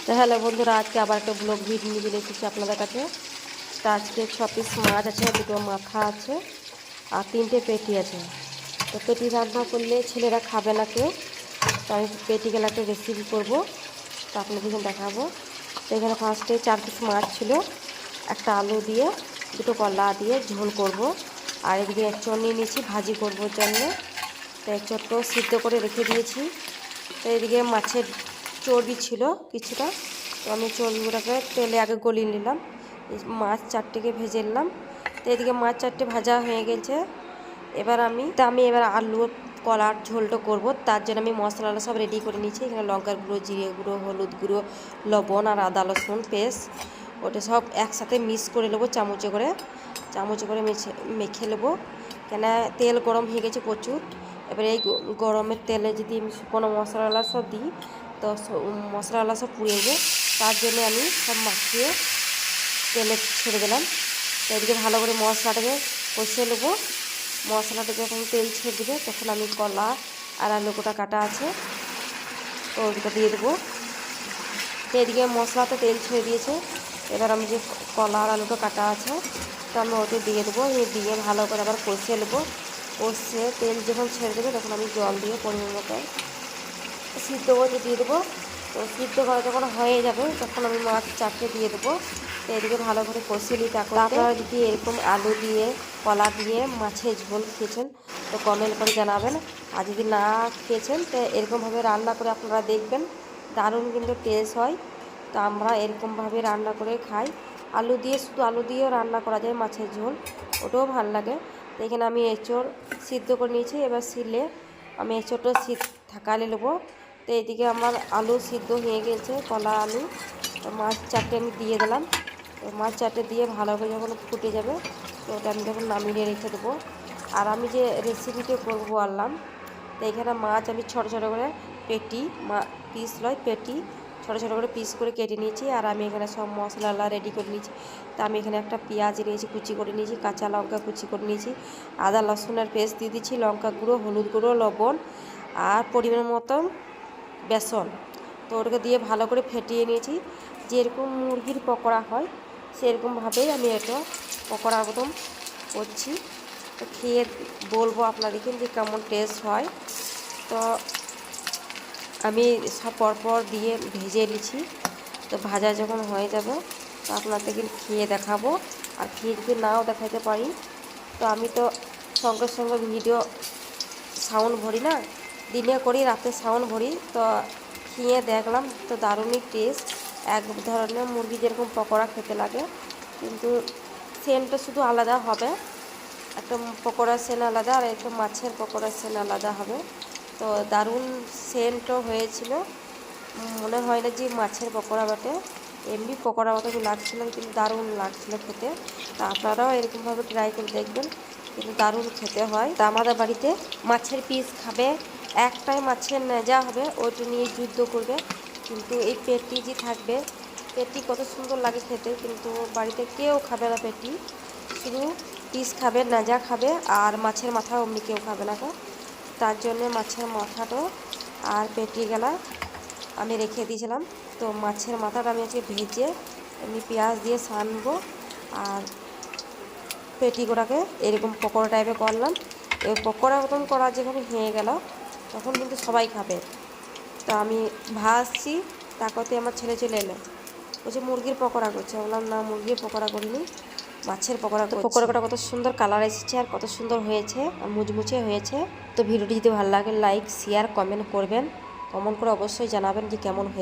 তো হ্যালো বন্ধুরা, আজকে আবার একটা ব্লগ ভিডিও নিয়ে চলে এসেছি আপনাদের কাছে। তো আজকে 6 পিস মাছ আছে, 2টো মাথা আছে আর 3টে পেটি আছে। তো পেটি রান্না করলে ছেলেরা খাবে না কেউ, তো আমি পেটি গেলে একটা রেসিপি করবো, তো আপনাদেরকে দেখাবো। তো এখানে ফার্স্টে 4 পিস মাছ ছিল, একটা আলু দিয়ে 2টো কলা দিয়ে ঝোল করব। আর এদিকে এঁচড় নিয়ে নিয়েছি ভাজি করবোর জন্য। তো এঁচড়টাও সিদ্ধ করে রেখে দিয়েছি। তো এদিকে মাছের চর্বি ছিল কিছুটা, তো আমি চর্বিগুলোকে তেলে আগে গলিয়ে নিলাম। মাছ 4টেকে ভেজে নিলাম। তো এদিকে মাছ 4টে ভাজা হয়ে গেছে। এবার আমি আলু কলার ঝোলটা করব, তার জন্য আমি মশলাটা সব রেডি করে নিয়েছি। এখানে লঙ্কার গুঁড়ো, জিরে গুঁড়ো, হলুদ গুঁড়ো, লবণ আর আদা রসুন পেস্ট, ওটা সব একসাথে মিক্স করে নেবো চামচে করে মেখে নেবো। কেন তেল গরম হয়ে গেছে প্রচুর। এবারে এই গরমের তেলে যদি আমি শুকনো মশলা সব দিই, তো মশলাগুলো সব পুড়ে যাবে। তার জন্য আমি সব মাখিয়ে তেলে ছেড়ে দিলাম। তো এদিকে ভালো করে মশলাটাকে কষিয়ে নেবো। মশলাটা যখন তেল ছেড়ে দেবে তখন আমি কলা আর আলু গোটা কাটা আছে, তো ওইটা দিয়ে দেবো। তো এদিকে মশলাটা তেল ছেড়ে দিয়েছে। এবার আমি যে কলা আর আলুটা কাটা আছে, তো আমি ওটা দিয়ে দেবো। দিয়ে ভালো করে আবার কষিয়ে নেবো। কষিয়ে তেল যখন ছেড়ে দেবে তখন আমি জল দিয়ে পরিমাণ মতো সিদ্ধ করে দিয়ে দেবো। তো সিদ্ধ করা যখন হয়ে যাবে তখন আমি মাছ 4টে দিয়ে দেবো। তো এদিকে ভালো করে কষিয়ে নিই। আপনারা যদি এরকম আলু দিয়ে কলা দিয়ে মাছের ঝোল খেয়েছেন তো কমেন্ট করে জানাবেন। আর যদি না খেয়েছেন তো এরকমভাবে রান্না করে আপনারা দেখবেন, দারুণ কিন্তু টেস্ট হয়। তো আমরা এরকমভাবে রান্না করে খাই। শুধু আলু দিয়েও রান্না করা যায় মাছের ঝোল, ওটাও ভালো লাগে। তো এখানে আমি এঁচড় সিদ্ধ করে নিয়েছি। এবার শিলে আমি এঁচড়টা থাকালে নেবো। তো এদিকে আমার আলু সিদ্ধ হয়ে গেছে, কলা আলু। তো মাছ 4টে আমি দিয়ে দিলাম। তো মাছ 4টে দিয়ে ভালো করে যখন ফুটে যাবে তো ওটা আমি যখন নামিয়ে রেখে দেবো। আর আমি যে রেসিপিটা করবো বললাম, তো এখানে মাছ আমি ছোটো ছোটো করে পেটি ছোটো ছোটো করে পিস করে কেটে নিয়েছি। আর আমি এখানে সব মশলা রেডি করে নিয়েছি। তো আমি এখানে একটা পেঁয়াজ নিয়েছি, কুচি করে নিয়েছি, কাঁচা লঙ্কা কুচি করে নিয়েছি, আদা রসুনের পেস্ট দিয়ে দিচ্ছি, লঙ্কা গুঁড়ো, হলুদ গুঁড়ো, লবণ আর পরিমাণ মতন বেসন। তো ওটাকে দিয়ে ভালো করে ফেটিয়ে নিয়েছি। যেরকম মুরগির পকোড়া হয় সেরকমভাবেই আমি এটা পকোড়ার মতন করছি। তো খেয়ে বলবো আপনাদেরকে যে কেমন টেস্ট হয়। তো আমি সব পরপর দিয়ে ভেজে নিচ্ছি। তো ভাজা যখন হয়ে যাবে তো আপনাদেরকে খেয়ে দেখাবো। আর খেয়ে যদি নাও দেখাতে পারি তো আমি তো সঙ্গে সঙ্গে ভিডিও সাউন্ড ভরি না, দিনে করি রাতে সাউন্ড ভরি। তো খেয়ে দেখলাম তো দারুণই টেস্ট। এক ধরনের মুরগি যেরকম পকোড়া খেতে লাগে, কিন্তু সেন্টটা শুধু আলাদা হবে। একটা পকোড়ার সেন্ট আলাদা আর একটা মাছের পকোড়ার সেন্ট আলাদা হবে। তো দারুণ সেন্টও হয়েছিল, মনে হয় না যে মাছের পকোড়া বটে, এমনি পকোড়া মতো লাগছিল, কিন্তু দারুণ লাগছিল খেতে। তা আপনারাও এরকমভাবে ট্রাই করে দেখবেন, কিন্তু দারুণ খেতে হয়। তা আমাদের বাড়িতে মাছের পিস খাবে, একটাই মাছের নেজা হবে, ওইটা নিয়ে যুদ্ধ করবে। কিন্তু এই পেটি যে থাকবে, পেটি কত সুন্দর লাগে খেতে, কিন্তু বাড়িতে কেউ খাবে না পেটি, শুধু পিস খাবে, নেজা খাবে। আর মাছের মাথা অমনি কেউ খাবে না। তার জন্য মাছের মাথাটা আর পেটি গেলা আমি রেখে দিয়েছিলাম। তো মাছের মাথাটা আমি আজকে ভেজে এমনি পেঁয়াজ দিয়ে সানবো। আর পেটিগুলোকে এরকম পকোড়া টাইপের করলাম। এবার পকোড়া মতন করা যখন হয়ে গেল তখন কিন্তু সবাই খাবে। তো আমি ভাজছি, তাকতে আমার ছেলে চলে এলো, বলছে মুরগির পকোড়া করছে। বললাম না, মুরগির পকোড়া করিনি, মাছের পকোড়া। তো পকোড়াটা কত সুন্দর কালার এসেছে আর কত সুন্দর হয়েছে আর মুচমুচে হয়েছে। তো ভিডিওটি যদি ভালো লাগে লাইক শেয়ার কমেন্ট করবেন, কমেন্ট করে অবশ্যই জানাবেন যে কেমন হয়েছে।